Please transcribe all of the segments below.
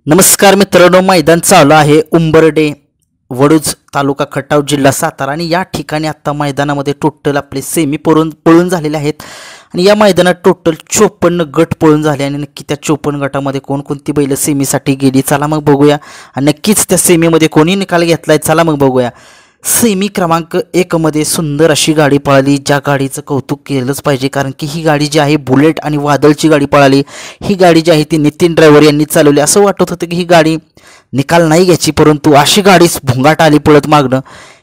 नमस्कार मित्रांनो, मैदान चालू आहे उंबरडे वडूज तालुका खटाव जिल्हा सातारा आणि या ठिकाणी आता मैदानामध्ये टोटल आपले सेमी पळून झालेले आहेत आणि या मैदानात टोटल 54 गट पळून झाले आणि नक्की त्या 54 गटामध्ये कोणकोणती बैल सेमीसाठी गेली चला मग बघूया आणि नक्कीच त्या सेमीमध्ये कोणी निकाल घेतलाय चला मग बघूया। सेमी क्रमांक 1 मध्ये सुंदर अशी गाडी पळाली, ज्या गाडीचं कौतुक केलंच पाहिजे कारण की ही गाडी जी आहे बुलेट आणि वादळची गाडी पळाली। ही गाडी जी आहे ती नितीन ड्रायव्हर यांनी चालवली। असं वाटत होतं की ही गाडी निकाल नाही घ्यायची, परंतु अशी गाडी भुंगाट आली पळत मागणं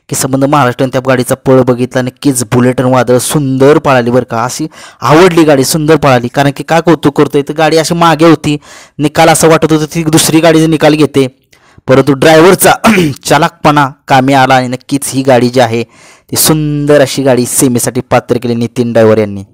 की संबंध महाराष्ट्राने त्या गाडीचा पळ बघितला। नक्कीच बुलेट आणि वादळ सुंदर पळाली बरं का, अशी आवडली गाडी, सुंदर पळाली। कारण की का कौतुक करतोय तर गाडी अशी मागे होती, निकाल असं वाटत होतं ती दुसरी गाडीचा निकाल घेते, परंतु ड्रायव्हरचा चालाकपणा कामी आला आणि नक्कीच ही गाडी जी आहे ती सुंदर अशी गाडी सेमीसाठी पात्र केली नितीन ड्रायव्हर यांनी।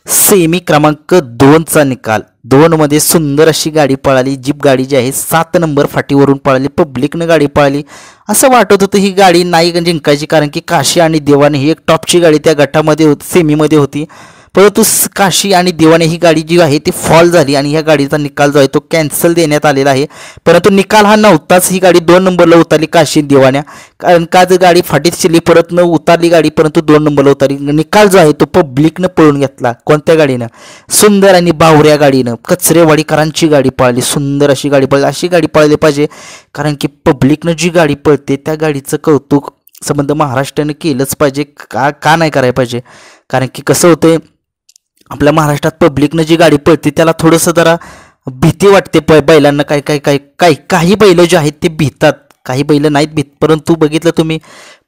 सेमी क्रमांक 2चा निकाल 2 मध्ये सुंदर अशी गाडी पळाली, जीप गाडी जी आहे 7 नंबर फाटीवरून पळाली, पब्लिकनं गाडी पळाली। असं वाटत होतं ही गाडी नाही जिंकायची कारण की काशी आणि देवाने ही एक टॉपची गाडी त्या गटामध्ये होती, सेमीमध्ये होती, परंतु काशी आणि देवाने ही गाडी जी आहे ती फॉल झाली आणि ह्या गाडीचा निकाल जो आहे तो कॅन्सल देण्यात आलेला आहे। परंतु निकाल हा नव्हताच, ही गाडी 2 नंबरला उतरली काशी देवाने, कारण का जर गाडी फाटीत शिरली परत न उतरली गाडी, परंतु 2 नंबरला उतरली। निकाल जो आहे तो पब्लिकनं पळून घेतला, कोणत्या गाडीनं? सुंदर आणि बावऱ्या गाडीनं, कचरेवाडीकरांची गाडी पळाली, सुंदर अशी गाडी पळाली। अशी गाडी पळायला पाहिजे कारण की पब्लिकनं जी गाडी पळते त्या गाडीचं कौतुक संबंध महाराष्ट्रानं केलंच पाहिजे, का नाही करायला पाहिजे? कारण की कसं होतंय आपल्या महाराष्ट्रात पब्लिकनं जी गाडी पळते त्याला थोडंसं जरा भीती वाटते बैलांना, काही बैल जे आहेत ते भीतात, काही बैल नाहीत भीत, परंतु बघितलं तुम्ही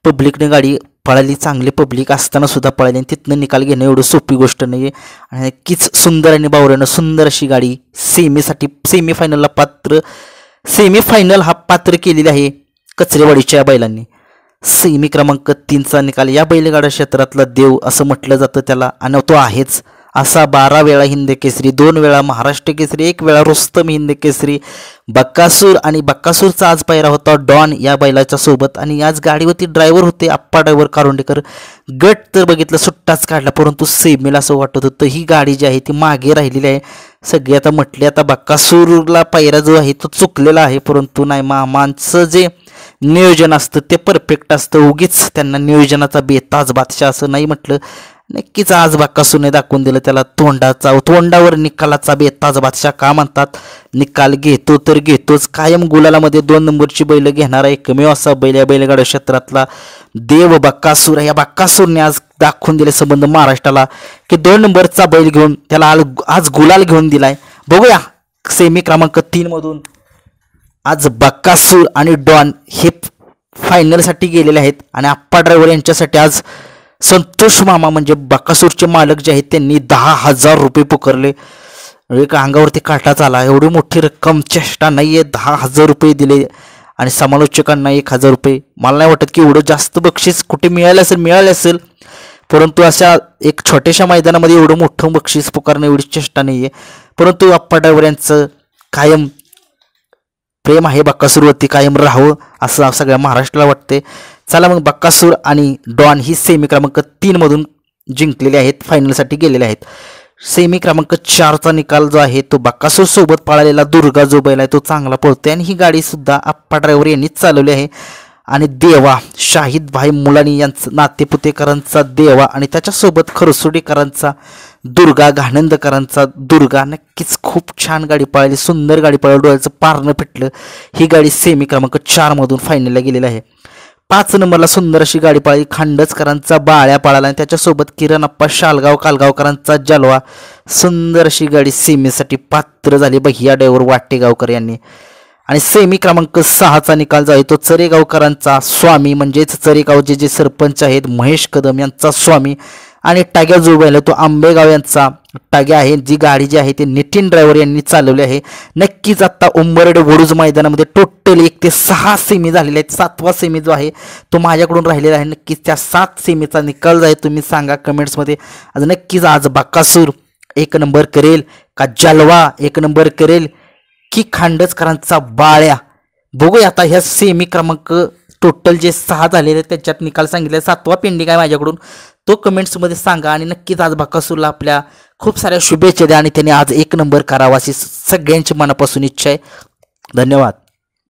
पब्लिकनं गाडी पळाली, चांगली पब्लिक असताना सुद्धा पळाली आणि तिथनं निकाल घेणं एवढं सोपी गोष्ट नाही आहे। आणि नक्कीच सुंदर आणि बावऱ्यानं सुंदर अशी गाडी सेमीसाठी सेमीफायनल हा पात्र केलेली आहे कचरेवाडीच्या बैलांनी। सेमी क्रमांक 3चा निकाल, या बैलगाडा क्षेत्रातला देव असं म्हटलं जातं त्याला आणि तो आहेच असा 12 वेळा हिंद केसरी, 2 वेळा महाराष्ट्र केसरी, 1 वेळा रुस्तम हिंद केसरी बक्कासूर, आणि बक्कासूरचा आज पायरा होता डॉन या बैलाच्या सोबत आणि आज गाडीवरती ड्रायव्हर होते आप्पा ड्रायव्हर कारुंडेकर। गट तर बघितलं सुट्टाच काढला, परंतु सेमीला असं वाटत होतं ही गाडी जी आहे ती मागे राहिलेली आहे। सगळे आता म्हटले आता बक्कासूरला पायरा जो आहे तो चुकलेला आहे, परंतु नाही, मामांचं जे नियोजन असतं ते परफेक्ट असतं, उगीच त्यांना नियोजनाचा बेताज बादशाह असं नाही म्हटलं। नक्कीच आज बक्कासूरने दाखवून दिलं त्याला तोंडावर निकालाचा बेताज बादशाह का म्हणतात। निकाल घेतो तर घेतोच, कायम गुलालामध्ये 2 नंबरची बैल घेणारा एकमेव असा बैल या बैलगाडा क्षेत्रातला देव बक्कासूर। या बक्कासूरने आज दाखवून दिले संबंध महाराष्ट्राला की 2 नंबरचा बैल घेऊन त्याला आज गुलाल घेऊन दिलाय। बघूया सेमी क्रमांक 3 मधून आज बक्कासूर आणि डॉन हे फायनलसाठी गेलेले आहेत आणि आप्पा ड्रायव्हर यांच्यासाठी आज संतोष मामा म्हणजे बक्कासूरचे मालक जे आहेत त्यांनी 10,000 रुपये पुकारले। एक अंगावरती काटाच आला, एवढी मोठी रक्कम चेष्टा नाही आहे, 10,000 रुपये दिले आणि समालोचकांना 1,000 रुपये। मला नाही वाटत की एवढं जास्त बक्षीस कुठे मिळाले असेल, परंतु अशा एक छोट्याशा मैदानामध्ये एवढं मोठं बक्षीस पुकारणं एवढी चेष्टा नाही आहे। परंतु आप्पा ड्रायव्हर यांचं कायम प्रेम आहे बक्कासूरवरती, कायम राहावं असं सगळ्या महाराष्ट्राला वाटते। चला मग बक्कासूर आणि डॉन ही सेमी क्रमांक 3 मधून जिंकलेले आहेत, फायनलसाठी गेलेले आहेत। सेमी क्रमांक 4चा निकाल जो आहे तो बक्कासूर सोबत पळालेला दुर्गा जो बैल आहे तो चांगला पळतोय आणि ही गाडी सुद्धा आप्पा ड्रायव्हर यांनीच चालवली आहे। आणि देवा शाहिद भाई मुलानी यांचा नातेपुतेकरांचा देवा आणि त्याच्यासोबत खरसुडीकरांचा दुर्गा, घाणंदकरांचा दुर्गा, नक्कीच खूप छान गाडी पळाली, सुंदर गाडी पळाली, डोळ्याचं पारणं फिटलं। ही गाडी सेमी क्रमांक 4 मधून फायनलला गेलेली आहे। 5 नंबरला सुंदर अशी गाडी पळाली, खांडचकरांचा बाळ्या पळाला आणि त्याच्यासोबत किरण अप्पा शालगाव कालगावकरांचा जलवा, सुंदर अशी गाडी सेमीसाठी पात्र झाली भैया ड्रायव्हर वाटेगावकर यांनी। आणि सेमी क्रमांक 6चा निकाल जो आहे तो चरेगावकरांचा स्वामी म्हणजेच चरेगावचे जे सरपंच आहेत महेश कदम यांचा स्वामी आणि टाग्या जो बैल आहे तो आंबेगाव यांचा टाग्या आहे। जी गाडी जी आहे ती नितीन ड्रायव्हर यांनी चालवली आहे। नक्कीच आता उंबरडे वडूज मैदानामध्ये टोटल 1 ते 6 सेमी झालेले आहेत, 7वा सेमी जो आहे तो माझ्याकडून राहिलेला आहे। नक्कीच त्या 7 सेमीचा निकाल जो आहे तुम्ही सांगा कमेंट्समध्ये। नक्कीच आज बक्कासूर 1 नंबर करेल का जलवा 1 नंबर करेल की खांडचकरांचा बाळ्या? बघूया आता ह्या सेमी क्रमांक टोटल जे 6 झालेले त्याच्यात निकाल सांगितले, 7वा पेंडिंग आहे माझ्याकडून, तो कमेंट्समध्ये सांगा। आणि नक्कीच आज बक्कासूरला आपल्या खूप साऱ्या शुभेच्छा द्या आणि त्याने आज 1 नंबर करावा अशी सगळ्यांची मनापासून इच्छा आहे। धन्यवाद.